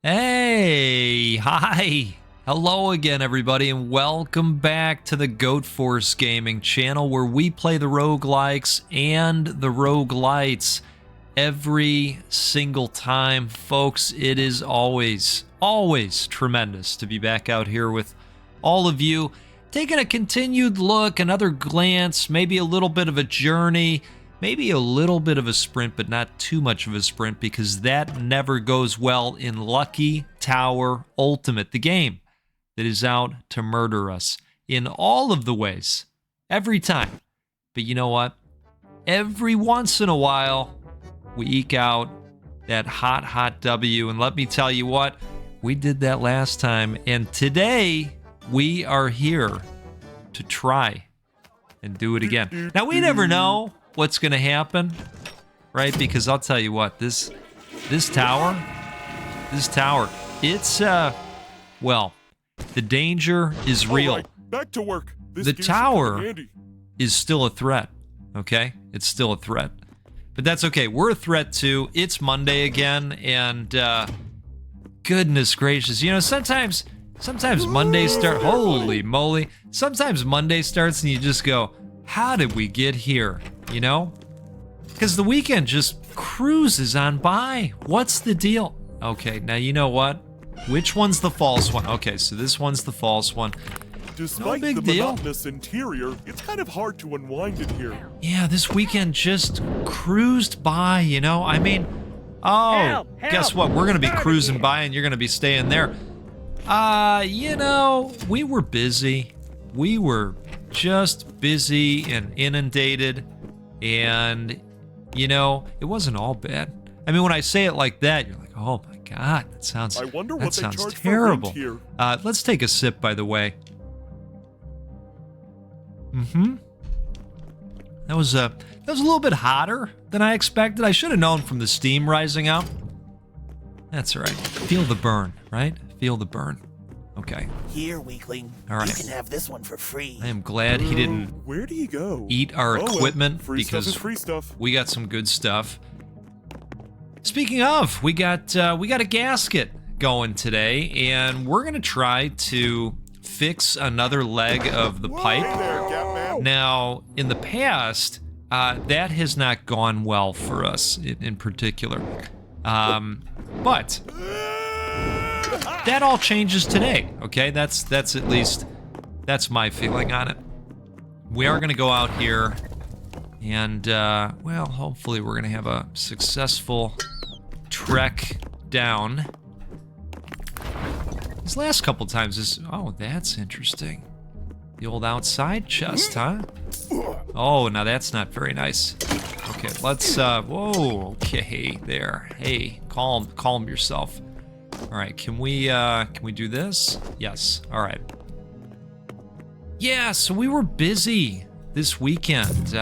Hey, hi. Hello again, everybody, and welcome back to the Goat Force Gaming channel where we play the roguelikes and the roguelites every single time. Folks, it is always tremendous to be back out here with all of you, taking a continued look, another glance, maybe a little bit of a journey, maybe a little bit of a sprint, but not too much of a sprint, because that never goes well in Lucky Tower Ultimate, the game that is out to murder us in all of the ways, every time. But you know what? Every once in a while, we eke out that hot W, and let me tell you what, we did that last time, and today we are here to try and do it again. Now, we never know what's going to happen, right? Because I'll tell you what, this tower, it's, well, the danger is real. Right, back to work. The tower is still a threat, okay? It's still a threat. But that's okay. We're a threat too. It's Monday again, and goodness gracious. You know, sometimes Mondays start, holy moly. Sometimes Monday starts and you just go, how did we get here? You know? Because the weekend just cruises on by. What's the deal? Okay, now you know what? Which one's the false one? Okay, so this one's the false one. Despite no big the deal. monotonous interior, it's kind of hard to unwind in here. Yeah, this weekend just cruised by, you know? I mean, help, guess what? We're going to be cruising by and you're going to be staying there. You know, we were busy. We were just busy and inundated, and, you know, it wasn't all bad. I mean, when I say it like that, you're like, oh my God, that sounds I wonder what they charge terrible. for rent here. Let's take a sip, by the way. That was a little bit hotter than I expected. I should have known from the steam rising up. That's all right. Feel the burn, right? Feel the burn. Okay. Here, weakling. All right. You can have this one for free. I am glad he didn't Where do you go? eat our equipment, free because stuff is free stuff. we got some good stuff. Speaking of, we got a gasket going today, and we're gonna try to fix another leg of the pipe. Hey there, Gapman. Now, in the past, that has not gone well for us in particular. But that all changes today, okay? That's at least, that's my feeling on it. We are gonna go out here and, well, hopefully we're gonna have a successful trek down. These last couple times is, oh, that's interesting. The old outside chest, huh? Oh, now that's not very nice. Okay, let's, whoa, okay, there. Hey, calm yourself. All right, can we do this? Yes, all right. Yeah, so we were busy this weekend.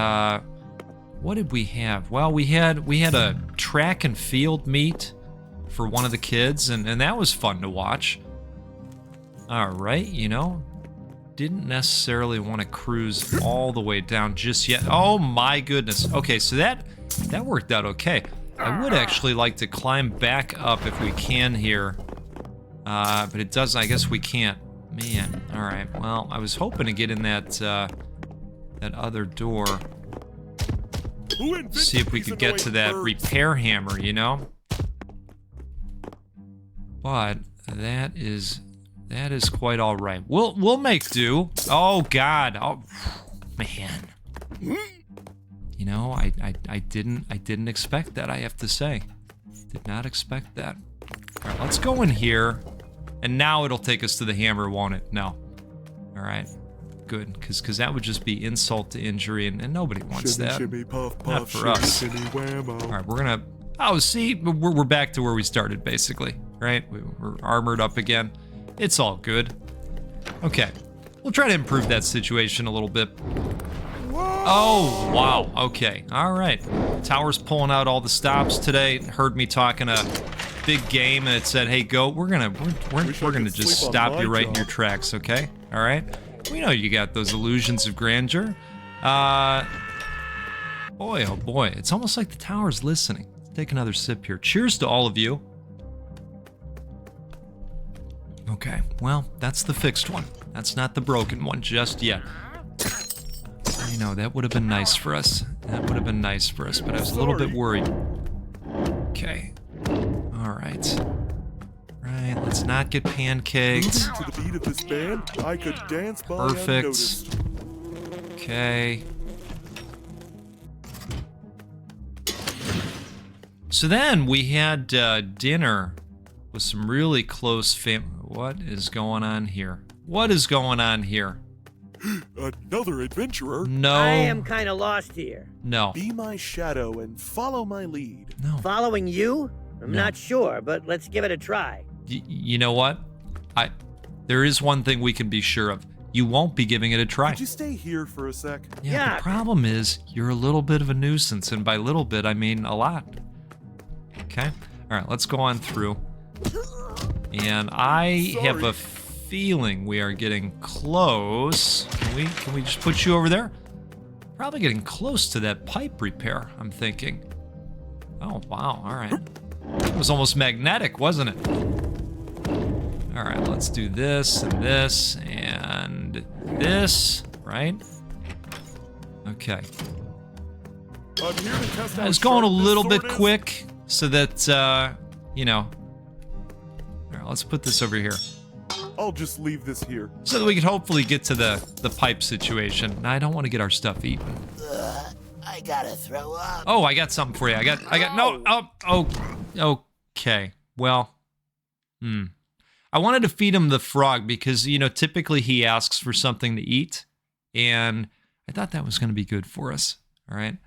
What did we have? Well, we had a track and field meet for one of the kids, and that was fun to watch. All right, you know, didn't necessarily want to cruise all the way down just yet. Oh my goodness. Okay, so that worked out okay. I would actually like to climb back up if we can here, but it doesn't. I guess we can't. Man, all right. Well, I was hoping to get in that that other door. See if we could get to that repair hammer, you know? But that is quite all right. We'll make do. Oh God. Oh man. You know, I didn't expect that, I have to say. Did not expect that. All right, let's go in here. And now it'll take us to the hammer, won't it? No. All right. Good, because that would just be insult to injury, and nobody wants Shimmy, that. shimmy, puff, puff, Not for shimmy, us. shimmy, whammo. All right, we're gonna. Oh, see, we're back to where we started, basically, right? We're armored up again. It's all good. Okay, we'll try to improve that situation a little bit. Oh wow. Okay. All right. Tower's pulling out all the stops today. Heard me talking a big game, and it said, "Hey, goat, we're gonna just stop you right in your tracks, okay? All right." We know you got those illusions of grandeur. Boy, oh boy, it's almost like the tower's listening. Let's take another sip here. Cheers to all of you. Okay, well, that's the fixed one. That's not the broken one just yet. I know, that would have been nice for us. That would have been nice for us, but I was a little bit worried. Okay. Alright. Right, let's not get pancaked. To the beat of this band, I could dance by Perfect. unnoticed. Okay. So then we had dinner with some really close What is going on here? What is going on here? Another adventurer. No. I am kind of lost here. No. Be my shadow and follow my lead. No. Following you? I'm No. not sure, but let's give it a try. You know what? There is one thing we can be sure of. You won't be giving it a try. Could you stay here for a sec? Yeah, Yuck. the problem is you're a little bit of a nuisance, and by little bit, I mean a lot. Okay? All right, let's go on through. And I have a feeling we are getting close. Can we just put you over there? Probably getting close to that pipe repair, I'm thinking. Oh, wow, all right. It was almost magnetic, wasn't it? All right, let's do this and this and this, right? Okay. I'm here to test I how was going a sharp this little bit sword is. quick so that, you know. All right, let's put this over here I'll just leave this here. so that we could hopefully get to the pipe situation. Now, I don't want to get our stuff eaten. I gotta throw up. Oh, I got something for you. I got no. Oh, okay. Well, I wanted to feed him the frog because, you know, typically he asks for something to eat, and I thought that was going to be good for us. All right.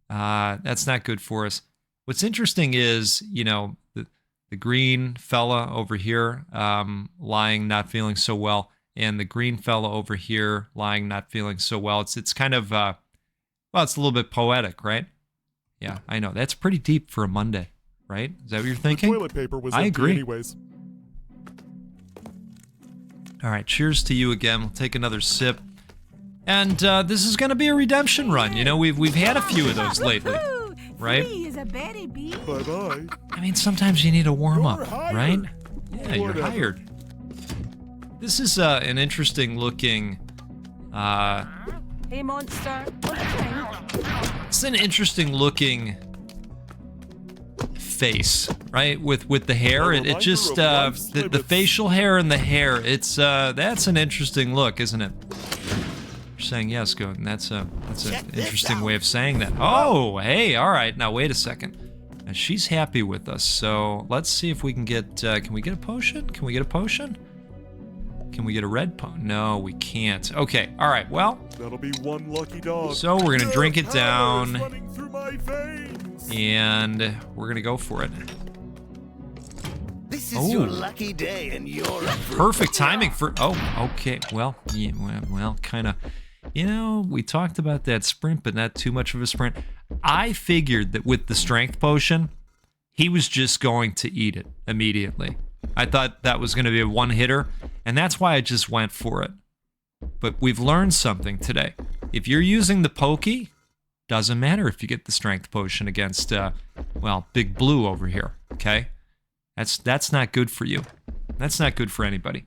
That's not good for us. What's interesting is, you know, the green fella over here lying, not feeling so well, and the green fella over here lying, not feeling so well. It's kind of, well, it's a little bit poetic, right? Yeah, I know. That's pretty deep for a Monday, right? Is that what you're The thinking? toilet paper was I empty agree. anyways. All right, cheers to you again. We'll take another sip. And this is going to be a redemption run. You know, we've had a few of those lately, right? Bye-bye. I mean, sometimes you need a warm-up, You're hired. right? Yeah, you're Whatever. hired. This is an interesting looking... Hey, monster. What's your it's an interesting looking face, right? With the hair, it just the facial hair and the hair. It's that's an interesting look, isn't it? You're saying yes, go. And that's an interesting way of saying that. Oh, hey, all right. Now wait a second. Now, she's happy with us, so let's see if we can get. Can we get a potion? Can we get a potion? Can we get a red potion? No, we can't. Okay, all right. Well, That'll be one lucky dog. so we're gonna drink it Power is down. running through my veins. And we're gonna go for it. This Oh. is your lucky day, and you're Perfect timing for. Oh, okay. Well, yeah, well, kind of. You know, we talked about that sprint, but not too much of a sprint. I figured that with the strength potion, he was just going to eat it immediately. I thought that was going to be a one-hitter, and that's why I just went for it. But we've learned something today. If you're using the pokey, doesn't matter if you get the strength potion against, well, Big Blue over here, okay? That's not good for you. That's not good for anybody.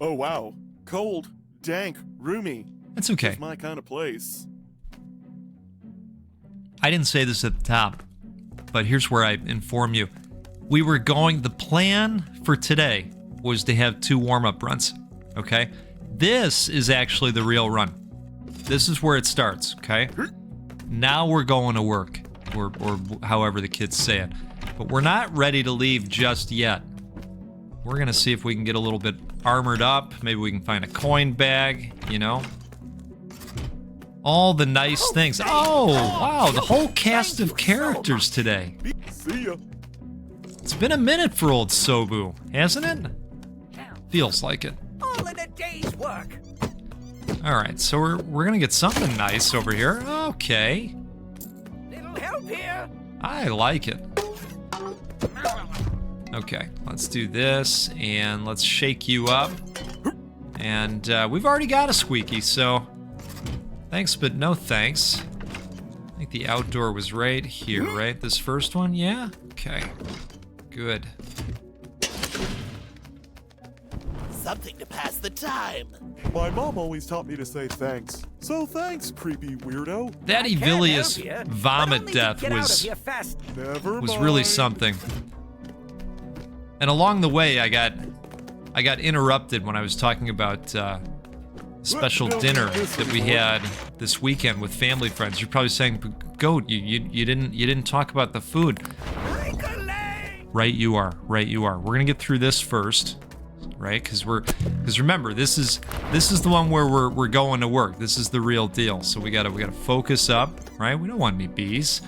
Oh, wow. Cold, dank, roomy. That's okay. It's my kind of place. I didn't say this at the top, but here's where I inform you. The plan for today was to have 2 warm-up runs, okay? This is actually the real run. This is where it starts, okay? Now we're going to work, or however the kids say it. But we're not ready to leave just yet. We're going to see if we can get a little bit armored up. Maybe we can find a coin bag, you know? All the nice things. Oh, wow, the whole cast of characters today. See ya. It's been a minute for old Sobu, hasn't it? Feels like it. all in a day's work. All right, so we're gonna get something nice over here. Okay, Little help here. I like it. Okay, let's do this, and let's shake you up. And we've already got a squeaky, so thanks, but no thanks. I think the outdoor was right here, right? This first one, yeah? Okay, good. something to pass the time. My mom always taught me to say thanks. So thanks, creepy weirdo. That I can't Evilius help ya, but vomit only to death get out was of here fast. Never mind. really something. And along the way, I got interrupted when I was talking about special dinner that we had this weekend with family friends. You're probably saying, "Goat, you didn't talk about the food." Right, you are. Right, you are. We're gonna get through this first, right? Because remember, this is the one where we're going to work. This is the real deal. So we gotta focus up, right? We don't want any bees.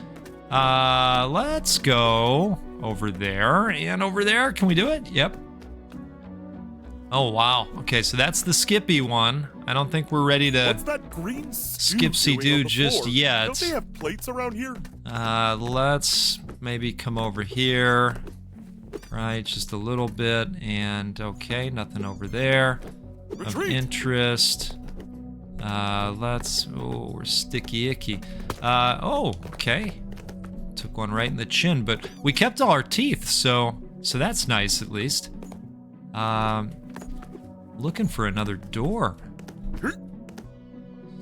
Let's go over there and over there. Can we do it? Yep. Oh wow. Okay, so that's the Skippy one. I don't think we're ready to What's that green Skipsy do just yet. Don't they have plates around here? Let's maybe come over here. Right, just a little bit, and okay, nothing over there of Retreat. interest. We're sticky icky. Oh, okay. Took one right in the chin, but we kept all our teeth, so that's nice at least. Looking for another door,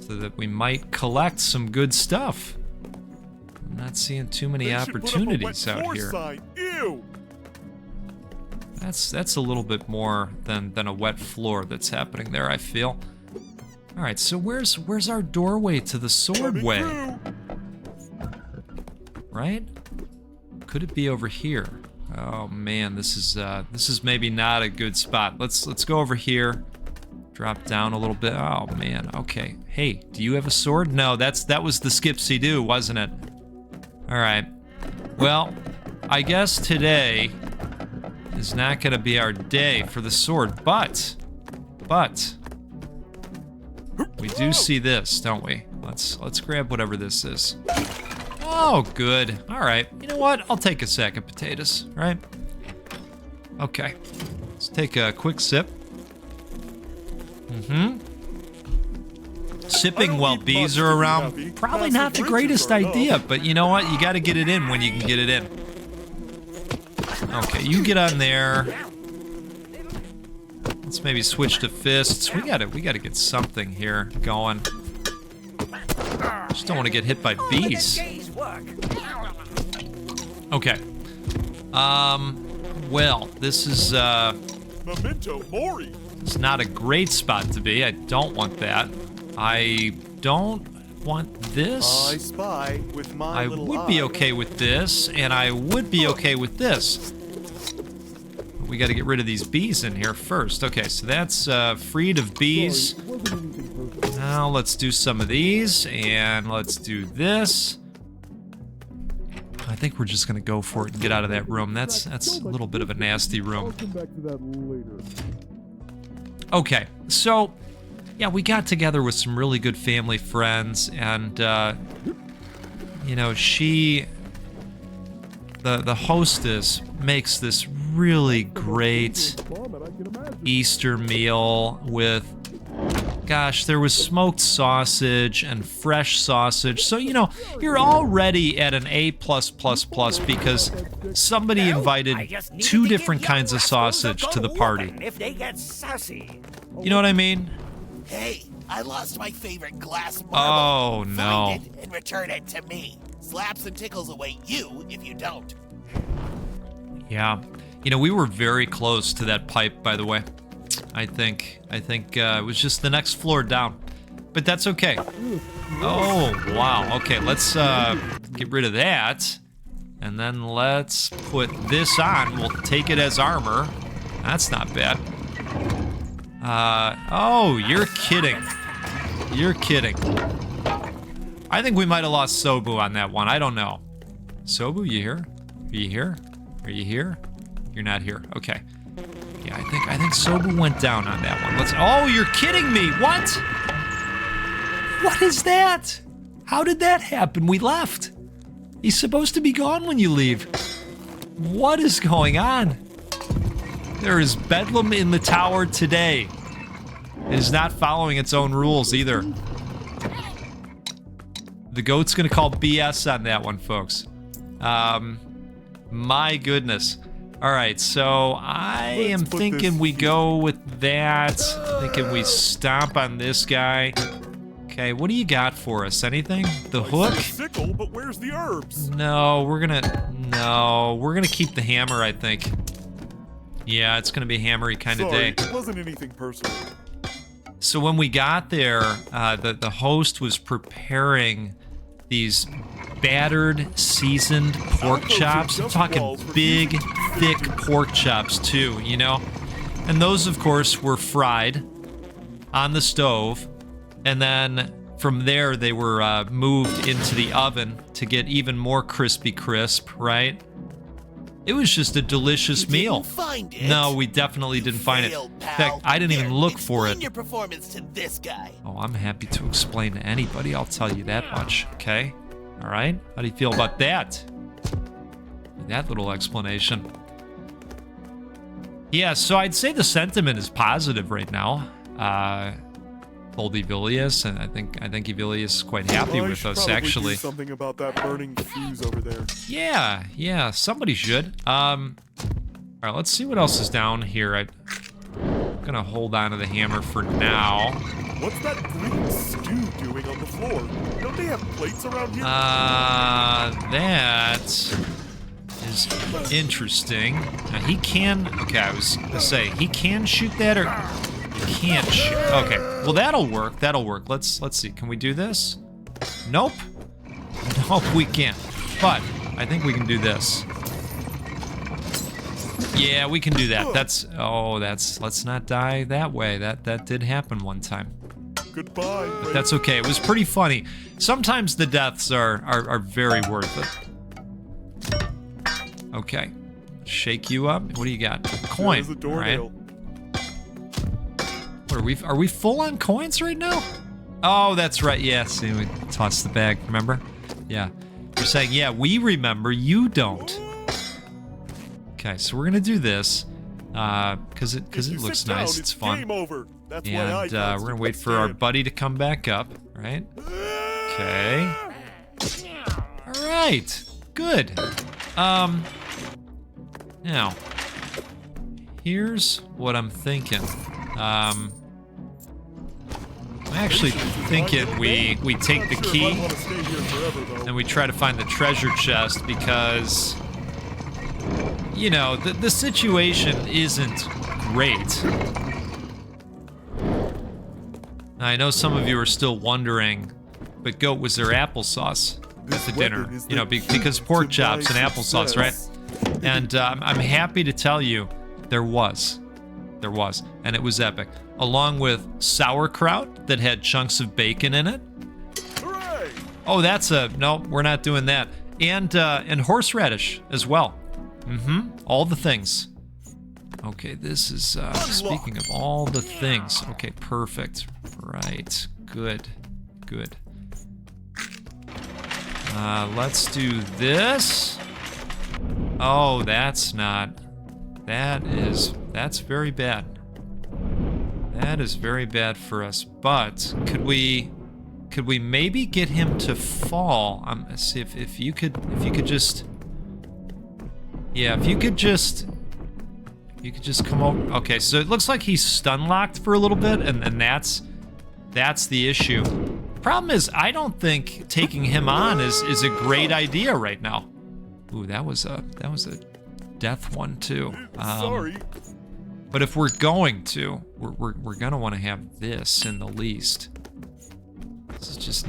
so that we might collect some good stuff. I'm not seeing too many They should put up a opportunities wet out floor here. sign. Ew. That's a little bit more than a wet floor that's happening there, I feel. All right, so where's our doorway to the sword Coming way? through. Right? Could it be over here? Oh man, this is maybe not a good spot. Let's go over here. Drop down a little bit. Oh man, okay. Hey, do you have a sword? No, that was the Skipsy-Doo, wasn't it? All right. Well, I guess today is not gonna be our day for the sword, but we do see this, don't we? Let's grab whatever this is. Oh, good. All right. You know what? I'll take a sack of potatoes, right? Okay. Let's take a quick sip. Sipping while eat bees much are to be around, happy. probably Passive not the riches greatest are idea, enough. but you know what? You got to get it in when you can get it in. Okay, you get on there. Let's maybe switch to fists. We gotta get something here going. Just don't want to get hit by bees. Okay. Well, this is Memento mori. it's not a great spot to be. I don't want that. I don't want this. I spy with my I little would be eye. okay with this, and I would be okay with this. We got to get rid of these bees in here first. Okay, so that's freed of bees. Now let's do some of these, and let's do this. I think we're just gonna go for it and get out of that room. That's a little bit of a nasty room. Come back to that later. Okay, so yeah, we got together with some really good family friends, and you know, the hostess makes this really great Easter meal with, gosh, there was smoked sausage and fresh sausage. So, you know, you're already at an A+++ because somebody invited two different kinds of sausage to the party. If they get sassy. You know what I mean? Hey, I lost my favorite glass marble. Oh, no. Find it and return it to me. Slaps and tickles await you if you don't. Yeah. You know, we were very close to that pipe, by the way. I think it was just the next floor down. But that's okay. Oh, wow. Okay, let's get rid of that. And then let's put this on. We'll take it as armor. That's not bad. Oh, you're kidding. You're kidding. I think we might have lost Sobu on that one. I don't know. Sobu, you here? Are you here? Are you here? You're not here. Okay. Yeah, I think Sobu went down on that one. Oh, you're kidding me. What? What is that? How did that happen? We left. He's supposed to be gone when you leave. What is going on? There is bedlam in the tower today. It is not following its own rules either. The goat's gonna call BS on that one, folks. My goodness. All right, so I am put thinking this we here. go with that. Thinking we stomp on this guy. Okay, what do you got for us? Anything? The I hook? see a sickle, but where's the herbs? No, we're gonna keep the hammer, I think. Yeah, it's gonna be a hammery kind of Sorry, day. it wasn't anything personal. So when we got there, the host was preparing these battered, seasoned pork Those are chops. I'm just talking walls for big, using- thick pork chops too, you know? And those, of course, were fried on the stove. And then from there, they were moved into the oven to get even more crispy crisp, right? It was just a delicious You meal. didn't find it. No, we definitely didn't find it. Failed, In pal. fact, I didn't even Here, look for explain it. your performance to this guy. Oh, I'm happy to explain to anybody, I'll tell you that much, okay? All right? How do you feel about that? That little explanation. Yeah, so I'd say the sentiment is positive right now. Told Evilius, and I think Evilius is quite happy I with should us, probably actually. do something about that burning fuse over there. Yeah, somebody should. All right, let's see what else is down here. I'm gonna hold on to the hammer for now. What's that green stew doing on the floor? Don't they have plates around here? That is interesting. Now he can. Okay, I was gonna say he can shoot that, or he can't shoot. Okay, well that'll work. That'll work. Let's see. Can we do this? Nope. Nope, we can't. But I think we can do this. Yeah, we can do that. Let's not die that way. That did happen one time. Goodbye. But that's okay. It was pretty funny. Sometimes the deaths are very worth it. Okay. Shake you up. What do you got? Coin. There's a doornail. What are we full on coins right now? Oh, that's right. Yeah, see, we tossed the bag, remember? Yeah. You're saying, yeah, we remember, you don't. Okay, so we're gonna do this. Cause it If you looks sit down, nice, it's fun. Game over. That's why And I we're gonna wait for our buddy to come back up, right? Okay. All right. Good. Now, here's what I'm thinking. I'm actually thinking we take the key and we try to find the treasure chest because, you know, the situation isn't great. I know some of you are still wondering, but Goat, was there applesauce at the dinner? You know, because pork chops and applesauce, right? And I'm happy to tell you there was. There was. And it was epic. Along with sauerkraut that had chunks of bacon in it. Hooray! Oh, no, we're not doing that. And horseradish as well. All the things. Okay, this is, speaking of all the things. Okay, perfect. Right. Good. Let's do this. Oh, that's very bad. That is very bad for us. But could we maybe get him to fall? Let's see if you could just, yeah, if you could just come over. Okay, so it looks like he's stun locked for a little bit, and that's the issue. Problem is, I don't think taking him on is a great idea right now. Ooh, that was a death one too. Sorry. But if we're going to, we're gonna want to have this in the least. This is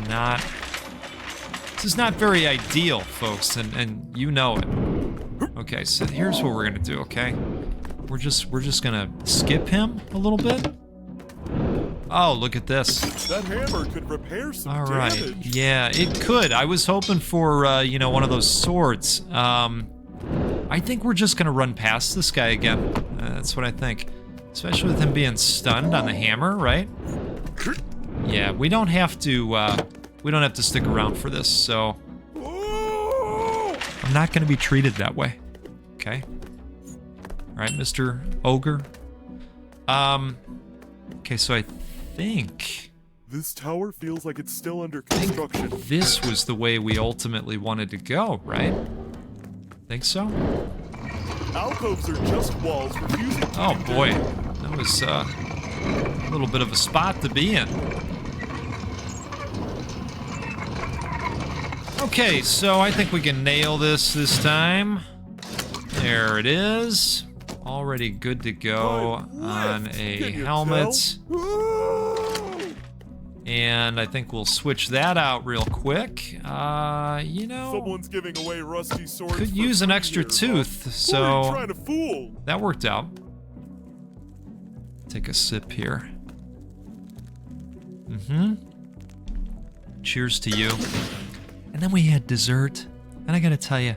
not very ideal, folks, and you know it. Okay, so here's what we're gonna do. Okay, we're just gonna skip him a little bit. Oh, look at this. That hammer could repair some All right. damage. Yeah, it could. I was hoping for, one of those swords. I think we're just going to run past this guy again. That's what I think. Especially with him being stunned on the hammer, right? Yeah, we don't have to stick around for this, so I'm not going to be treated that way. Okay? All right, Mr. Ogre. Okay, so I think This tower feels like it's still under construction. this was the way we ultimately wanted to go, right? Think so? Alcoves are just walls refusing to Oh be boy, built. that was a little bit of a spot to be in. Okay, so I think we can nail this time. There it is. Already good to go on a Can you helmet. tell? Ooh! And I think we'll switch that out real quick. You know, Someone's giving away rusty swords. could for use an free extra here, tooth, Who are you so trying to fool? that worked out. Take a sip here. Cheers to you. And then we had dessert. And I gotta tell you,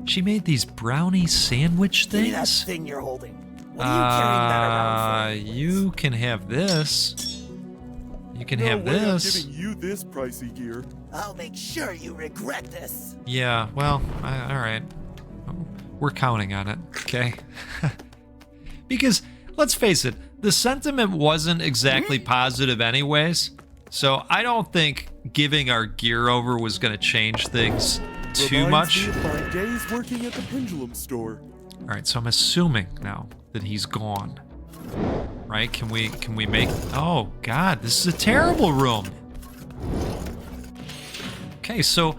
she made these brownie sandwich Give me that things. thing you're holding. What are you carrying that around for? You can have this. You can No have way this. I'm giving you this pricey gear. I'll make sure you regret this. Yeah, well, all right. We're counting on it, okay? Because, let's face it, the sentiment wasn't exactly positive anyways, so I don't think giving our gear over was going to change things too Reminds much. me of my days working at the pendulum store. All right, so I'm assuming now that he's gone. Right? Can we make... Oh, God, this is a terrible room. Okay, so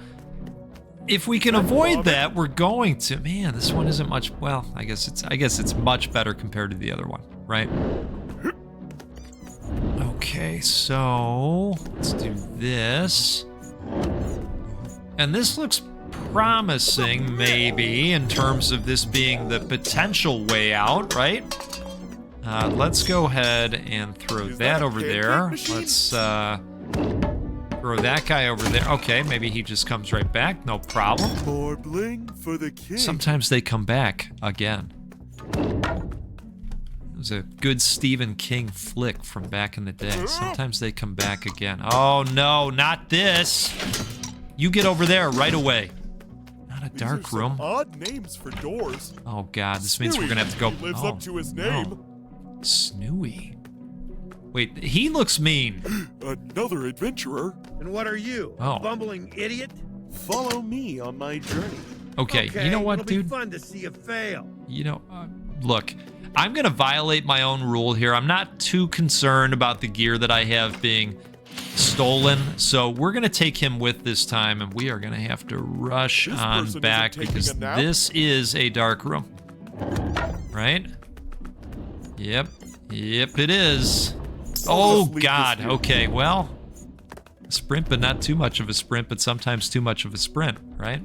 if we can avoid that, we're going to. Man, this one isn't much. Well, I guess it's much better compared to the other one, right? Okay, so let's do this. And this looks promising, maybe, in terms of this being the potential way out, right? Let's go ahead and throw Is that that a over pancake there. machine? Let's throw that guy over there. Okay, maybe he just comes right back. No problem. More bling for the king. Sometimes they come back again. It was a good Stephen King flick from back in the day. Sometimes they come back again. Oh no, not this! You get over there right away. Not a These dark are some room. odd names for doors. Oh god, this means we're gonna have to go. He lives oh, up to his no. name. Snooey. Wait, he looks mean. Another adventurer. And what are you, Oh. a bumbling idiot? Follow me on my journey. Okay, you know what, it'll dude? be fun to see you fail. You know, look, I'm gonna violate my own rule here. I'm not too concerned about the gear that I have being stolen, so we're gonna take him with this time, and we are gonna have to rush This on person back isn't taking because a nap. this is a dark room. Right? Yep, it is. Oh Let's leave god, this here. okay, well, a sprint, but not too much of a sprint, but sometimes too much of a sprint, right?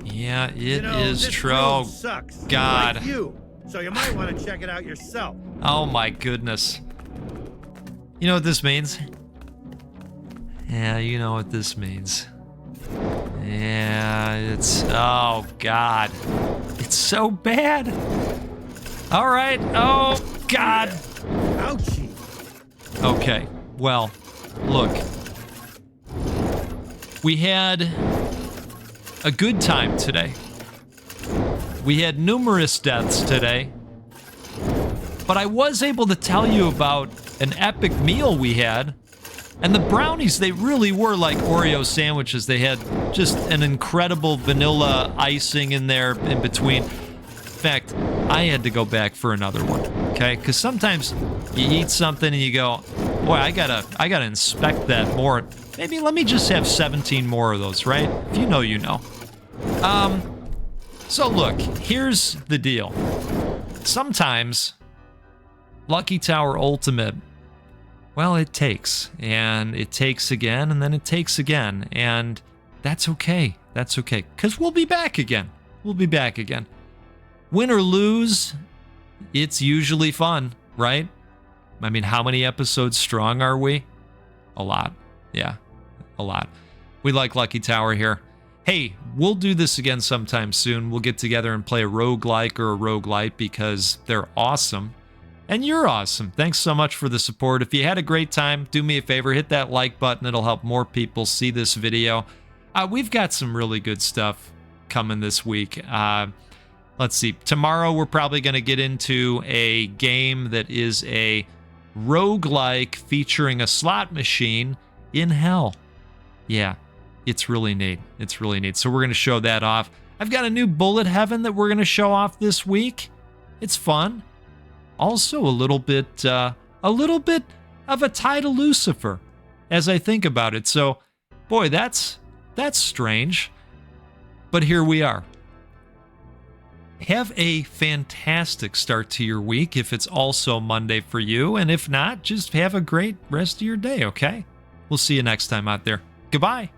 Yeah, it You know, is this true. road sucks. God. Like you. So you might want to check it out yourself. Oh my goodness. You know what this means? Yeah, you know what this means. Yeah, it's... Oh, God. It's so bad. All right. Oh, God. Ouchie. Okay. Well, look. We had a good time today. We had numerous deaths today. But I was able to tell you about an epic meal we had. And the brownies, they really were like Oreo sandwiches. They had just an incredible vanilla icing in there in between. In fact, I had to go back for another one, okay? Because sometimes you eat something and you go, boy, I gotta inspect that more. Maybe let me just have 17 more of those, right? If you know, you know. So look, here's the deal. Sometimes Lucky Tower Ultimate, well, it takes, and it takes again, and then it takes again, and that's okay. That's okay, because we'll be back again. We'll be back again. Win or lose, it's usually fun, right? I mean, how many episodes strong are we? A lot. Yeah, a lot. We like Lucky Tower here. Hey, we'll do this again sometime soon. We'll get together and play a roguelike or a roguelite because they're awesome. And you're awesome. Thanks so much for the support. If you had a great time, do me a favor, hit that like button. It'll help more people see this video. We've got some really good stuff coming this week. Let's see. Tomorrow, we're probably going to get into a game that is a roguelike featuring a slot machine in hell. Yeah, it's really neat. It's really neat. So we're going to show that off. I've got a new bullet heaven that we're going to show off this week. It's fun. Also a little bit of a tie to Lucifer as I think about it. So, boy, that's strange. But here we are. Have a fantastic start to your week if it's also Monday for you. And if not, just have a great rest of your day, okay? We'll see you next time out there. Goodbye.